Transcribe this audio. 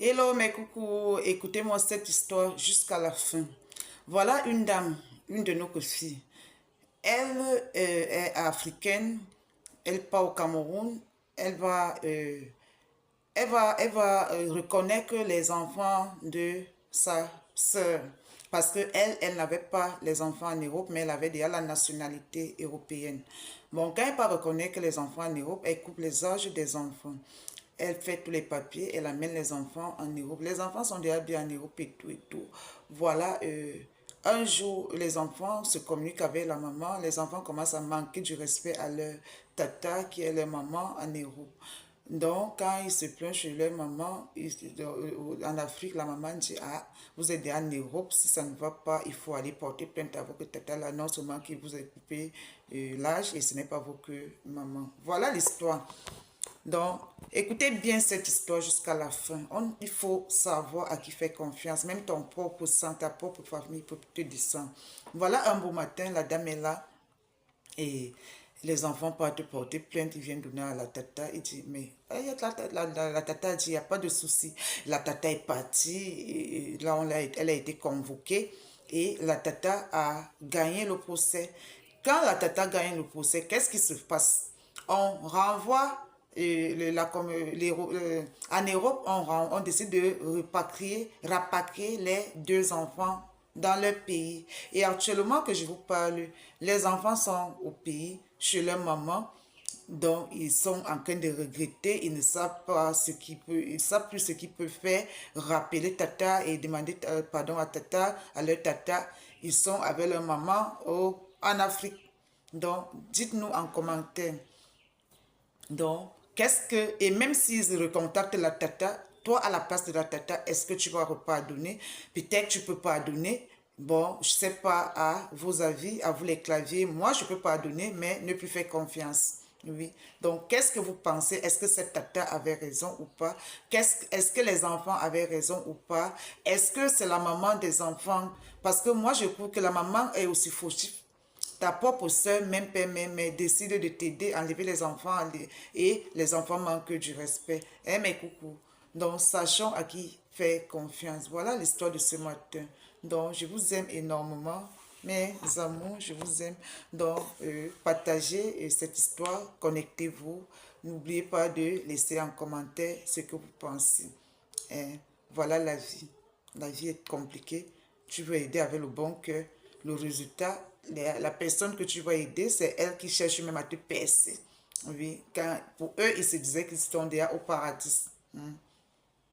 Hello mes coucou, écoutez-moi cette histoire jusqu'à la fin. Voilà une dame, une de nos filles. Elle est africaine, elle part au Cameroun, elle va reconnaître les enfants de sa sœur. Parce qu'elle n'avait pas les enfants en Europe, mais elle avait déjà la nationalité européenne. Bon, quand elle va reconnaître les enfants en Europe, elle coupe les âges des enfants. Elle fait tous les papiers, elle amène les enfants en Europe. Les enfants sont déjà bien en Europe et tout et tout. Voilà, un jour, les enfants se communiquent avec la maman. Les enfants commencent à manquer du respect à leur tata, qui est leur maman en Europe. Donc, quand ils se plaignent chez leur maman, en Afrique, la maman dit, ah, vous êtes en Europe, si ça ne va pas, il faut aller porter plainte à votre tata là, non seulement qu'il vous a coupé l'âge, et ce n'est pas vous que maman. Voilà l'histoire. Donc, écoutez bien cette histoire jusqu'à la fin. Il faut savoir à qui faire confiance. Même ton propre sang, ta propre famille peut te descendre. Voilà un beau matin, la dame est là et les enfants partent porter plainte. Ils viennent donner à la tata. Il dit, mais la tata dit, il n'y a pas de souci. La tata est partie. Et là, elle a été convoquée et la tata a gagné le procès. Quand la tata gagne le procès, qu'est-ce qui se passe? On renvoie en Europe, on décide de rapatrier les deux enfants dans leur pays. Et actuellement que je vous parle, les enfants sont au pays, chez leur maman, donc ils sont en train de regretter, ils ne savent pas ils savent plus ce qu'ils peuvent faire, rappeler tata et demander pardon à tata, à leur tata. Ils sont avec leur maman en Afrique. Donc, dites-nous en commentaire. Donc, et même s'ils recontactent la tata, toi à la place de la tata, est-ce que tu vas pardonner? Peut-être tu peux pardonner. Bon, je sais pas à vos avis, à vous les claviers. Moi, je peux pardonner, mais ne plus faire confiance. Oui. Donc, qu'est-ce que vous pensez? Est-ce que cette tata avait raison ou pas? Est-ce que les enfants avaient raison ou pas? Est-ce que c'est la maman des enfants? Parce que moi, je trouve que la maman est aussi fautive. Ta propre soeur, même père, même mère, décide de t'aider à enlever les enfants et les enfants manquent du respect. Eh, mes coucou. Donc, sachons à qui faire confiance. Voilà l'histoire de ce matin. Donc, je vous aime énormément. Mes amours, je vous aime. Donc, partagez cette histoire, connectez-vous. N'oubliez pas de laisser en commentaire ce que vous pensez. Voilà la vie. La vie est compliquée. Tu veux aider avec le bon cœur. Le résultat, la personne que tu vas aider, c'est elle qui cherche même à te percer. Oui, pour eux, ils se disaient qu'ils sont déjà au paradis.